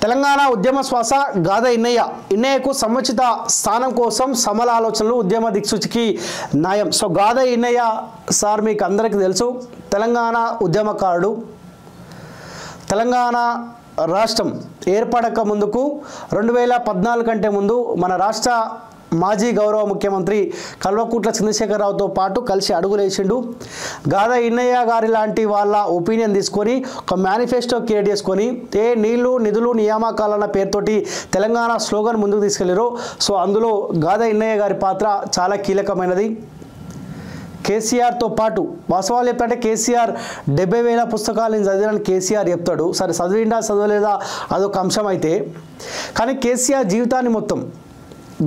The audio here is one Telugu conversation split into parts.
తెలంగాణ ఉద్యమ శ్వాస గాథ ఇన్నయ్యకు సముచిత స్థానం కోసం సమల ఆలోచనలు ఉద్యమ దిక్సూచికి న్యాయం. సో గాథ ఇన్నయ్య సార్ మీకు అందరికీ తెలుసు, తెలంగాణ ఉద్యమకారుడు. తెలంగాణ రాష్ట్రం ఏర్పడక ముందుకు 2014 కంటే ముందు మన రాష్ట్ర మాజీ గౌరవ ముఖ్యమంత్రి కల్వకుంట్ల చంద్రశేఖరరావుతో పాటు కలిసి అడుగులేసిండు. గాథ ఇన్నయ్య గారి లాంటి వాళ్ళ ఒపీనియన్ తీసుకొని ఒక మేనిఫెస్టో క్రియేట్ చేసుకొని నీళ్లు నిధులు నియామకాలన్న పేరుతోటి తెలంగాణ స్లోగన్ ముందుకు తీసుకెళ్లారు. సో అందులో గాథ ఇన్నయ్య గారి పాత్ర చాలా కీలకమైనది. కేసీఆర్తో పాటు వాస్తవాలు చెప్తాంటే కేసీఆర్ 70,000 పుస్తకాలను చదివినని కేసీఆర్ చెప్తాడు. సరే చదివిండా చదవలేదా అదొక అంశం అయితే, కానీ కేసీఆర్ జీవితాన్ని మొత్తం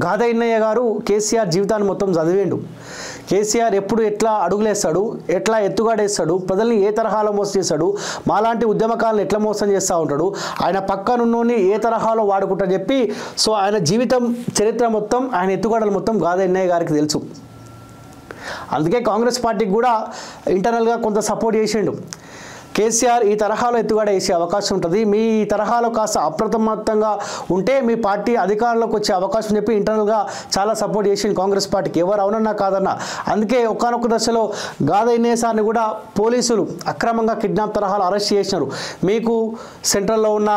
గాథ ఇన్నయ్య గారు కేసీఆర్ జీవితాన్ని మొత్తం చదివేండు. కేసీఆర్ ఎప్పుడు ఎట్లా అడుగులేస్తాడు, ఎట్లా ఎత్తుగాడేస్తాడు, ప్రజల్ని ఏ తరహాలో మోసం చేస్తాడు, మాలాంటి ఉద్యమకాలను ఎట్లా మోసం చేస్తూ ఉంటాడు, ఆయన పక్కనున్నోని ఏ తరహాలో వాడుకుంటా చెప్పి సో ఆయన జీవితం చరిత్ర మొత్తం ఆయన ఎత్తుగాడలు మొత్తం గాథ ఇన్నయ్య గారికి తెలుసు. అందుకే కాంగ్రెస్ పార్టీకి కూడా ఇంటర్నల్గా కొంత సపోర్ట్ చేసిండు. కేసీఆర్ ఈ తరహాలో ఎత్తుగడ వేసే అవకాశం ఉంటుంది, మీ ఈ తరహాలో కాస్త అప్రమత్తంగా ఉంటే మీ పార్టీ అధికారంలోకి వచ్చే అవకాశం చెప్పి ఇంటర్నల్గా చాలా సపోర్ట్ చేసిండు కాంగ్రెస్ పార్టీకి, ఎవరు అవునన్నా కాదన్నా. అందుకే ఒకానొక దశలో గాథ ఇన్నయ్య సార్ని కూడా పోలీసులు అక్రమంగా కిడ్నాప్ తరహాలో అరెస్ట్ చేసినారు. మీకు సెంట్రల్లో ఉన్న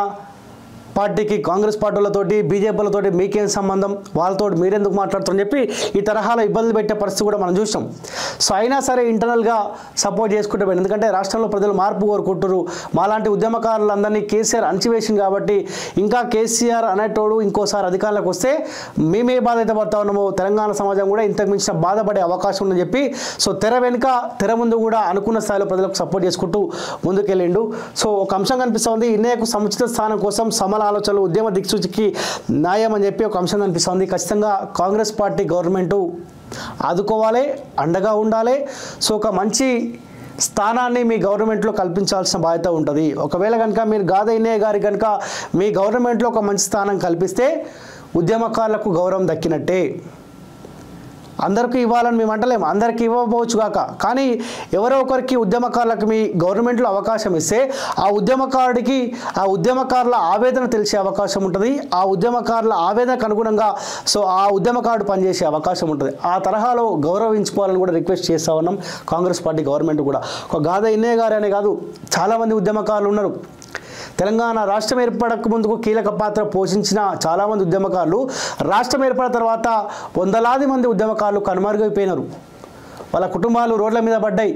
పార్టీకి కాంగ్రెస్ పార్టీలతోటి బీజేపీలతోటి మీకేం సంబంధం, వాళ్ళతో మీరెందుకు మాట్లాడుతారని చెప్పి ఈ తరహాలో ఇబ్బందులు పెట్టే పరిస్థితి కూడా మనం చూసాం. సో అయినా సరే ఇంటర్నల్గా సపోర్ట్ చేసుకుంటే పోయింది, ఎందుకంటే రాష్ట్రంలో ప్రజలు మార్పు కోరుకుంటారు. మాలాంటి ఉద్యమకారులందరినీ కేసీఆర్ అణచివేసింది కాబట్టి ఇంకా కేసీఆర్ అనేటోడు ఇంకోసారి అధికారంలోకి వస్తే మేమే బాధ అయితే పడతా ఉన్నామో తెలంగాణ సమాజం కూడా ఇంతకు మించిన బాధపడే అవకాశం ఉందని చెప్పి సో తెర వెనుక తెర ముందు కూడా అనుకున్న స్థాయిలో ప్రజలకు సపోర్ట్ చేసుకుంటూ ముందుకెళ్ళిండు. సో ఒక అంశం కనిపిస్తుంది, ఇన్నయ్యకు సముచిత స్థానం కోసం సమల ఆలోచనలు ఉద్యమ దిక్సూచికి న్యాయం అని చెప్పి ఒక అంశం కనిపిస్తుంది. ఖచ్చితంగా కాంగ్రెస్ పార్టీ గవర్నమెంటు ఆదుకోవాలి, అండగా ఉండాలి. సో ఒక మంచి స్థానాన్ని మీ గవర్నమెంట్లో కల్పించాల్సిన బాధ్యత ఉంటుంది. ఒకవేళ కనుక మీరు గాథ ఇన్నయ్య గారి కనుక మీ గవర్నమెంట్లో ఒక మంచి స్థానం కల్పిస్తే ఉద్యమకారులకు గౌరవం దక్కినట్టే. అందరికీ ఇవ్వాలని మేము అంటలేము, అందరికీ ఇవ్వబోవచ్చు కాక, కానీ ఎవరో ఒకరికి ఉద్యమకారులకు మీ గవర్నమెంట్లో అవకాశం ఇస్తే ఆ ఉద్యమకారుడికి ఆ ఉద్యమకారుల ఆవేదన తెలిసే అవకాశం ఉంటుంది, ఆ ఉద్యమకారుల ఆవేదనకు అనుగుణంగా సో ఆ ఉద్యమకారుడు పనిచేసే అవకాశం ఉంటుంది. ఆ తరహాలో గౌరవించుకోవాలని కూడా రిక్వెస్ట్ చేస్తూ ఉన్నాం కాంగ్రెస్ పార్టీ గవర్నమెంట్ కూడా. ఒక గాథ ఇన్నయ్య గారు అనే కాదు, చాలామంది ఉద్యమకారులు ఉన్నారు. తెలంగాణ రాష్ట్రం ఏర్పడక ముందుకు కీలక పాత్ర పోషించిన చాలామంది ఉద్యమకారులు రాష్ట్రం ఏర్పడిన తర్వాత వందలాది మంది ఉద్యమకారులు కనుమరుగైపోయినారు, వాళ్ళ కుటుంబాలు రోడ్ల మీద పడ్డాయి.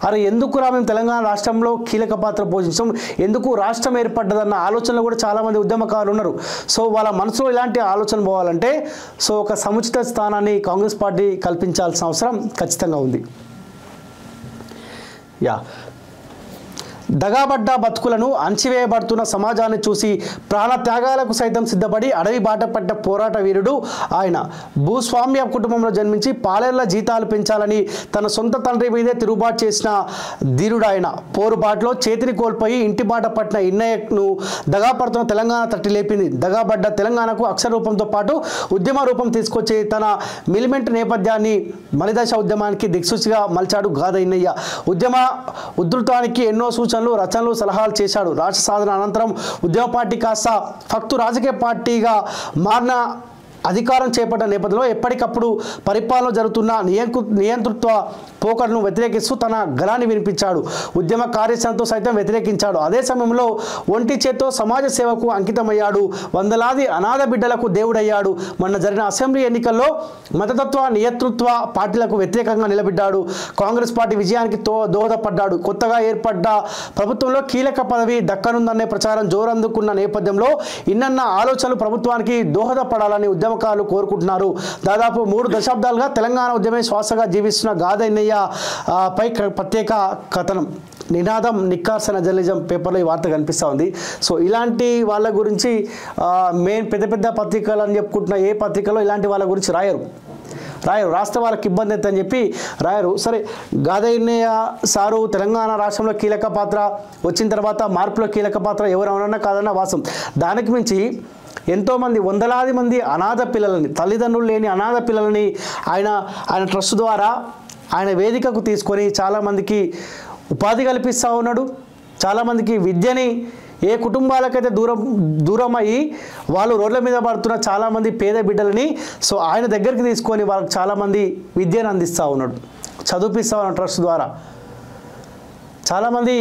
అరే ఎందుకురా మేము తెలంగాణ రాష్ట్రంలో కీలక పాత్ర పోషించాం, ఎందుకు రాష్ట్రం ఏర్పడ్డదన్న ఆలోచనలు కూడా చాలామంది ఉద్యమకారులు ఉన్నారు. సో వాళ్ళ మనసులో ఇలాంటి ఆలోచన పోవాలంటే సో ఒక సముచిత స్థానాన్ని కాంగ్రెస్ పార్టీ కల్పించాల్సిన అవసరం ఖచ్చితంగా ఉంది. దగాబడ్డ బతుకులను అణచివేయబడుతున్న సమాజాన్ని చూసి ప్రాణత్యాగాలకు సైతం సిద్ధపడి అడవి బాట పట్ట పోరాట వీరుడు ఆయన. భూస్వామ్య కుటుంబంలో జన్మించి పాలేళ్ల జీతాలు పెంచాలని తన సొంత తండ్రి మీదే తిరుగుబాటు చేసిన ధీరుడు ఆయన. పోరుబాటులో చేతిని కోల్పోయి ఇంటి బాట పట్టిన ఇన్నయ్యను దగాపడుతున్న తెలంగాణ తట్టి లేపింది. దగాబడ్డ తెలంగాణకు అక్షర రూపంతో పాటు ఉద్యమ రూపం తీసుకొచ్చి తన మిలిమెంట్ నేపథ్యాన్ని మలిదశ ఉద్యమానికి దిక్సూచిగా మలిచాడు గాథ ఇన్నయ్య. ఉద్యమ ఉధృతానికి ఎన్నో సూచనలు రచనలు సలహాలు చేశాడు. రాష్ట్ర సాధన అనంతరం ఉద్యమ పార్టీ కాస్త ఫక్తు రాజకీయ పార్టీగా మారిన అధికారం చేపట్టిన నేపథ్యంలో ఎప్పటికప్పుడు పరిపాలన జరుగుతున్న నియంతృత్వ పోకడను వ్యతిరేకిస్తూ తన గళాన్ని వినిపించాడు. ఉద్యమ కార్యాచరణతో సైతం వ్యతిరేకించాడు. అదే సమయంలో ఒంటి చేత్తో సమాజ సేవకు అంకితమయ్యాడు. వందలాది అనాథ బిడ్డలకు దేవుడయ్యాడు. మొన్న జరిగిన అసెంబ్లీ ఎన్నికల్లో మతతత్వ నియంతృత్వ పార్టీలకు వ్యతిరేకంగా నిలబడ్డాడు. కాంగ్రెస్ పార్టీ విజయానికి దోహదపడ్డాడు. కొత్తగా ఏర్పడ్డ ప్రభుత్వంలో కీలక పదవి దక్కనుందనే ప్రచారం జోరందుకున్న నేపథ్యంలో ఇన్నన్న ఆలోచనలు ప్రభుత్వానికి దోహదపడాలని ఉద్యమకారులు కోరుకుంటున్నారు. దాదాపు 3 దశాబ్దాలుగా తెలంగాణ ఉద్యమే శ్వాసగా జీవిస్తున్న గాథ ఇన్నయ్య పై ప్రత్యేక కథనం. నినాదం నిక్కార్సన జర్నలిజం పేపర్లో ఈ వార్త కనిపిస్తూ ఉంది. సో ఇలాంటి వాళ్ళ గురించి మెయిన్ పెద్ద పెద్ద పత్రికలు అని చెప్పుకుంటున్న ఏ పత్రికలో ఇలాంటి వాళ్ళ గురించి రాయరు, రాష్ట్ర వాళ్ళకి ఇబ్బంది అవుతుందని చెప్పి రాయరు. సరే గాథ ఇన్నయ్య సారు తెలంగాణ రాష్ట్రంలో కీలక పాత్ర వచ్చిన తర్వాత మార్పులో కీలక పాత్ర ఎవరెవరన్నా కాదన్న వాసం. దానికి మించి ఎంతోమంది వందలాది మంది అనాథ పిల్లలని, తల్లిదండ్రులు లేని అనాథ పిల్లలని ఆయన ట్రస్ట్ ద్వారా ఆయన వేదికకు తీసుకొని చాలామందికి ఉపాధి కల్పిస్తూ ఉన్నాడు. చాలామందికి విద్యని ఏ కుటుంబాలకైతే దూరమయ్యి వాళ్ళు రోడ్ల మీద పడుతున్న చాలామంది పేద బిడ్డలని సో ఆయన దగ్గరికి తీసుకొని వాళ్ళకి చాలామంది విద్యను అందిస్తూ ఉన్నాడు, చదివిస్తూ ఉన్నాడు ట్రస్ట్ ద్వారా. చాలామంది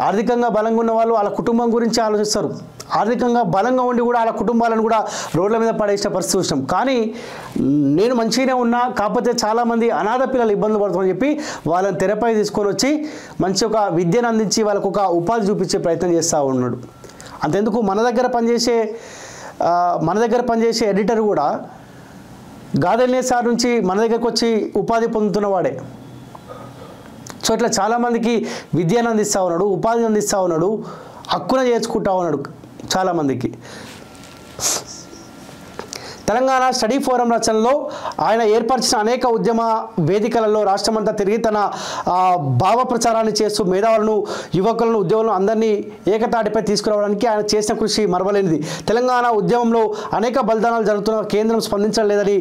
ఆర్థికంగా బలంగా ఉన్న వాళ్ళు వాళ్ళ కుటుంబం గురించి ఆలోచిస్తారు, ఆర్థికంగా బలంగా ఉండి కూడా వాళ్ళ కుటుంబాలను కూడా రోడ్ల మీద పడేసిన పరిస్థితి చూసినాం. కానీ నేను మంచిగానే ఉన్నా, కాకపోతే చాలామంది అనాథ పిల్లలు ఇబ్బందులు పడుతుందని చెప్పి వాళ్ళని తెరపై తీసుకొని వచ్చి మంచి ఒక విద్యను అందించి వాళ్ళకు ఒక ఉపాధి చూపించే ప్రయత్నం చేస్తూ ఉన్నాడు. అంతెందుకు మన దగ్గర పనిచేసే ఎడిటర్ కూడా గాదె సార్ నుంచి మన దగ్గరకు వచ్చి ఉపాధి పొందుతున్నవాడే. సో ఇట్లా చాలామందికి విద్యను అందిస్తూ ఉన్నాడు, ఉపాధిని అందిస్తూ ఉన్నాడు, హక్కున చేర్చుకుంటా ఉన్నాడు చాలామందికి. తెలంగాణ స్టడీ ఫోరం రచనలో ఆయన ఏర్పరిచిన అనేక ఉద్యమ వేదికలలో రాష్ట్రమంతా తిరిగి తన భావ ప్రచారాన్ని చేస్తూ మేధావులను, యువకులను, ఉద్యోగులను అందరినీ ఏకతాటిపై తీసుకురావడానికి ఆయన చేసిన కృషి మరవలేనిది. తెలంగాణ ఉద్యమంలో అనేక బలిదానాలు జరుగుతున్న కేంద్రం స్పందించలేదని,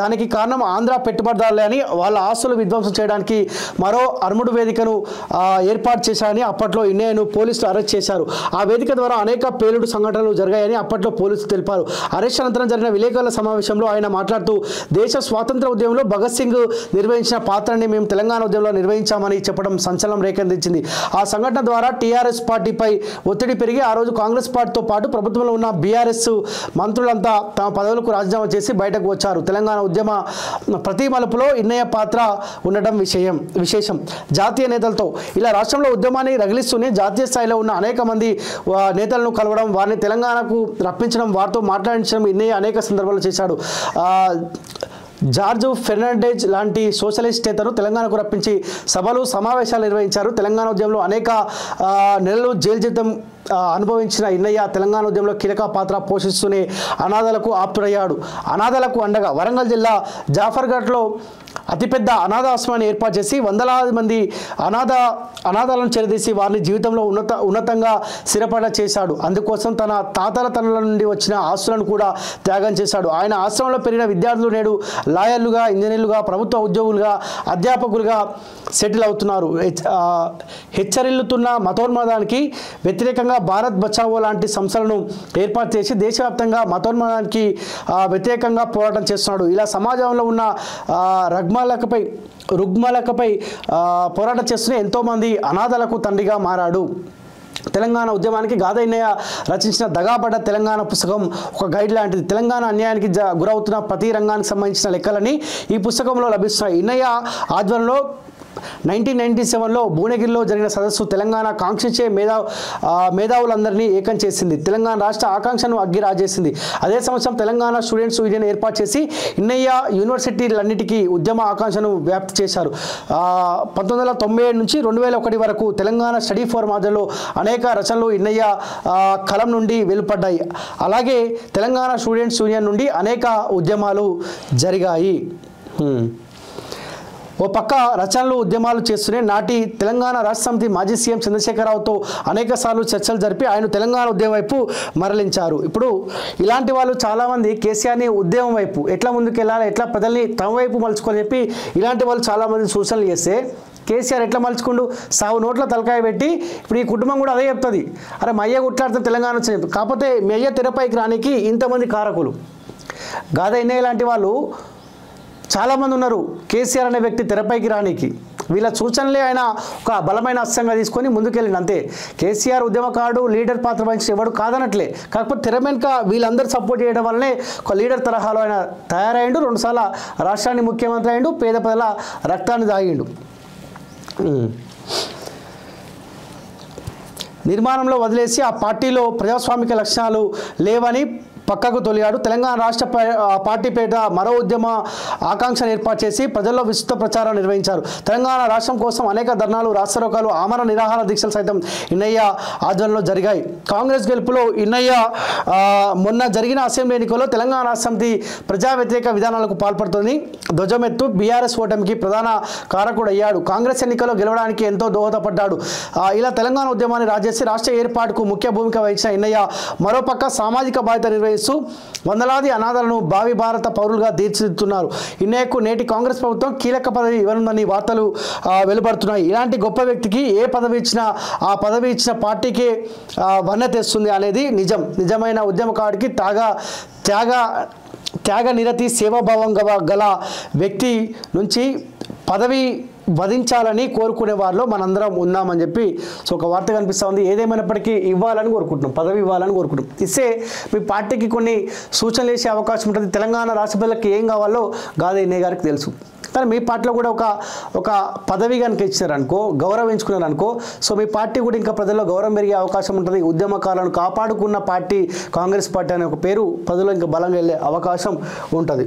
దానికి కారణం ఆంధ్ర పెట్టుబడిదారులే అని, వాళ్ళ ఆస్తులు విధ్వంసం చేయడానికి మరో అర్ముడు వేదికను ఏర్పాటు చేశారని అప్పట్లో ఇన్నయ్యను పోలీసులు అరెస్ట్ చేశారు. ఆ వేదిక ద్వారా అనేక పేలుడు సంఘటనలు జరిగాయని అప్పట్లో పోలీసులు తెలిపారు. అరెస్ట్ అనంతరం జరిగిన విలేకరుల సమావేశంలో ఆయన మాట్లాడుతూ దేశ స్వాతంత్ర ఉద్యమంలో భగత్ సింగ్ నిర్వహించిన పాత్రని మేము తెలంగాణ ఉద్యమంలో నిర్వహించామని చెప్పడం సంచలనం రేకెత్తించింది. ఆ సంఘటన ద్వారా టీఆర్ఎస్ పార్టీపై ఒత్తిడి పెరిగి ఆ రోజు కాంగ్రెస్ పార్టీతో పాటు ప్రభుత్వంలో ఉన్న బీఆర్ఎస్ మంత్రులంతా తమ పదవులకు రాజీనామా చేసి బయటకు వచ్చారు. తెలంగాణ ఉద్యమ ప్రతి మలుపులో ఇన్నయ్య పాత్ర ఉండడం విశేషం. జాతీయ నేతలతో ఇలా రాష్ట్రంలో ఉద్యమాన్ని రగిలిస్తూనే జాతీయ స్థాయిలో ఉన్న అనేక మంది నేతలను కలవడం, వారిని తెలంగాణకు రప్పించడం, వారితో మాట్లాడించడం ఇన్నయ్య అనేక సందర్భాలు చేశాడు. జార్జ్ ఫెర్నాండెజ్ లాంటి సోషలిస్ట్ నేతను తెలంగాణకు రప్పించి సభలు, సమావేశాలు నిర్వహించారు. తెలంగాణ ఉద్యమంలో అనేక నెలలు జైలు జీవితం అనుభవించిన ఇన్నయ్య తెలంగాణ ఉద్యమంలో కీలక పాత్ర పోషిస్తూనే అనాథలకు ఆప్తుడయ్యాడు. అనాథలకు అండగా వరంగల్ జిల్లా జాఫర్ఘట్లో అతిపెద్ద అనాథాశ్రమాన్ని ఏర్పాటు చేసి వందలాది మంది అనాథాలను చేరదీసి వారిని జీవితంలో ఉన్నతంగా స్థిరపడ చేశాడు. అందుకోసం తన తాతల తనల నుండి వచ్చిన ఆస్తులను కూడా త్యాగం చేశాడు. ఆయన ఆశ్రమంలో పెరిగిన విద్యార్థులు నేడు లాయర్లుగా, ఇంజనీర్లుగా, ప్రభుత్వ ఉద్యోగులుగా, అధ్యాపకులుగా సెటిల్ అవుతున్నారు. హెచ్చరిల్లుతున్న మతోన్మాదానికి వ్యతిరేకంగా భారత్ బచావో లాంటి సంస్థలను ఏర్పాటు చేసి దేశవ్యాప్తంగా మతోన్మాదానికి వ్యతిరేకంగా పోరాటం చేస్తున్నాడు. ఇలా సమాజంలో ఉన్న రుగ్మలకపై పోరాటం చేస్తున్న ఎంతోమంది అనాథలకు తండ్రిగా మారాడు. తెలంగాణ ఉద్యమానికి గాదె ఇన్నయ్య రచించిన దగాపడ్డ తెలంగాణ పుస్తకం ఒక గైడ్ లాంటిది. తెలంగాణ అన్యాయానికి గురవుతున్న ప్రతి రంగానికి సంబంధించిన లెక్కలని ఈ పుస్తకంలో లభిస్తున్నాయి. ఇన్నయ్య ఆధ్వర్యంలో 1997లో భువనగిరిలో జరిగిన సదస్సు తెలంగాణ కాంక్షించే మేధావులందరినీ ఏకం చేసింది. తెలంగాణ రాష్ట్ర ఆకాంక్షను అగ్గి రాజేసింది. అదే సంవత్సరం తెలంగాణ స్టూడెంట్స్ యూనియన్ ఏర్పాటు చేసి ఇన్నయ్య యూనివర్సిటీలన్నిటికీ ఉద్యమ ఆకాంక్షను వ్యాప్తి చేశారు. 1997 నుంచి 2001 వరకు తెలంగాణ స్టడీ ఫోరం ఆధ్వర్యంలో అనేక రచనలు ఇన్నయ్య కలం నుండి వెలువడ్డాయి. అలాగే తెలంగాణ స్టూడెంట్స్ యూనియన్ నుండి అనేక ఉద్యమాలు జరిగాయి. ఓ పక్క రచనలు, ఉద్యమాలు చేస్తూనే నాటి తెలంగాణ రాష్ట్ర సమితి మాజీ సీఎం చంద్రశేఖరరావుతో అనేక సార్లు చర్చలు జరిపి ఆయన తెలంగాణ ఉద్యమం వైపు మరలించారు. ఇప్పుడు ఇలాంటి వాళ్ళు చాలామంది కేసీఆర్ని ఉద్యమం వైపు ఎట్లా ముందుకెళ్ళాలి, ఎట్లా ప్రజల్ని తమ వైపు మలుచుకొని చెప్పి ఇలాంటి వాళ్ళు చాలామంది సూచనలు చేస్తే కేసీఆర్ ఎట్లా మలుచుకుండు, సాగు నోట్ల తలకాయ పెట్టి ఇప్పుడు ఈ కుటుంబం కూడా అదే చెప్తుంది, అరే మా అయ్య కొట్లాడుతున్న తెలంగాణ వచ్చి. కాకపోతే మీ అయ్య తెరపైకి రానికి ఇంతమంది కారకులు. గాదె ఇన్నయ్య లాంటి వాళ్ళు చాలామంది ఉన్నారు కేసీఆర్ అనే వ్యక్తి తెరపైకి రానికి. వీళ్ళ సూచనలే ఆయన ఒక బలమైన అస్త్రంగా తీసుకొని ముందుకెళ్ళింది అంతే. కేసీఆర్ ఉద్యమకారుడు, లీడర్ పాత్ర వహించిన ఎవడు కాదనట్లే. కాకపోతే తెర వెనుక వీళ్ళందరూ సపోర్ట్ చేయడం వల్లనే ఒక లీడర్ తరహాలో ఆయన తయారయ్యిండు. 2 సార్లు రాష్ట్రాన్ని ముఖ్యమంత్రి అయ్యిండు, పేద ప్రజల రక్తాన్ని దాగిండు. నిర్మాణంలో వదిలేసి ఆ పార్టీలో ప్రజాస్వామిక లక్షణాలు లేవని పక్కకు తొలిగాడు. తెలంగాణ రాష్ట్ర పార్టీ పేట మరో ఉద్యమ ఆకాంక్షను ఏర్పాటు చేసి ప్రజల్లో విస్తృత ప్రచారం నిర్వహించారు. తెలంగాణ రాష్ట్రం కోసం అనేక ధర్నాలు, రాస్తారోకాలు, ఆమరణ నిరాహార దీక్షలు సైతం ఇన్నయ్య ఆధ్వర్యంలో జరిగాయి. కాంగ్రెస్ గెలుపులో ఇన్నయ్య మొన్న జరిగిన అసెంబ్లీ ఎన్నికల్లో తెలంగాణ రాష్ట్ర సమితి ప్రజా వ్యతిరేక విధానాలకు పాల్పడుతుంది ధ్వజమెత్తు బీఆర్ఎస్ ఓటమికి ప్రధాన కారకుడు అయ్యాడు. కాంగ్రెస్ ఎన్నికల్లో గెలవడానికి ఎంతో దోహదపడ్డాడు. ఇలా తెలంగాణ ఉద్యమాన్ని రాజేసి రాష్ట్ర ఏర్పాటుకు ముఖ్య భూమిక వహించిన ఇన్నయ్య మరోపక్క సామాజిక బాధ్యత చేస్తూ వందలాది అనాథలను భావి భారత పౌరులుగా తీర్చిదిద్దుతున్నారు. ఇన్నయ్యకు నేటి కాంగ్రెస్ ప్రభుత్వం కీలక పదవి ఇవ్వనుందని వార్తలు వెలువడుతున్నాయి. ఇలాంటి గొప్ప వ్యక్తికి ఏ పదవి ఇచ్చినా ఆ పదవి ఇచ్చిన పార్టీకే వన్నె తెస్తుంది అనేది నిజమైన ఉద్యమకారుడికి త్యాగ నిరతి సేవాభావం గల వ్యక్తి నుంచి పదవి వధించాలని కోరుకునే వారిలో మనందరం ఉన్నామని చెప్పి ఒక వార్త కనిపిస్తూ ఉంది. ఏదేమైనప్పటికీ ఇవ్వాలని కోరుకుంటున్నాం, పదవి ఇవ్వాలని కోరుకుంటున్నాం. ఇస్తే మీ పార్టీకి కొన్ని సూచనలు వేసే అవకాశం ఉంటుంది. తెలంగాణ రాష్ట్ర ప్రజలకు ఏం కావాలో గాదే ఇన్నయ్య గారికి తెలుసు. కానీ మీ పార్టీలో కూడా ఒక పదవి కనుక ఇచ్చినారనుకో, గౌరవించుకున్నారనుకో, సో మీ పార్టీ కూడా ఇంకా ప్రజల్లో గౌరవం పెరిగే అవకాశం ఉంటుంది. ఉద్యమకాలను కాపాడుకున్న పార్టీ కాంగ్రెస్ పార్టీ అనే ఒక పేరు ప్రజల్లో ఇంకా బలంగా వెళ్ళే అవకాశం ఉంటుంది.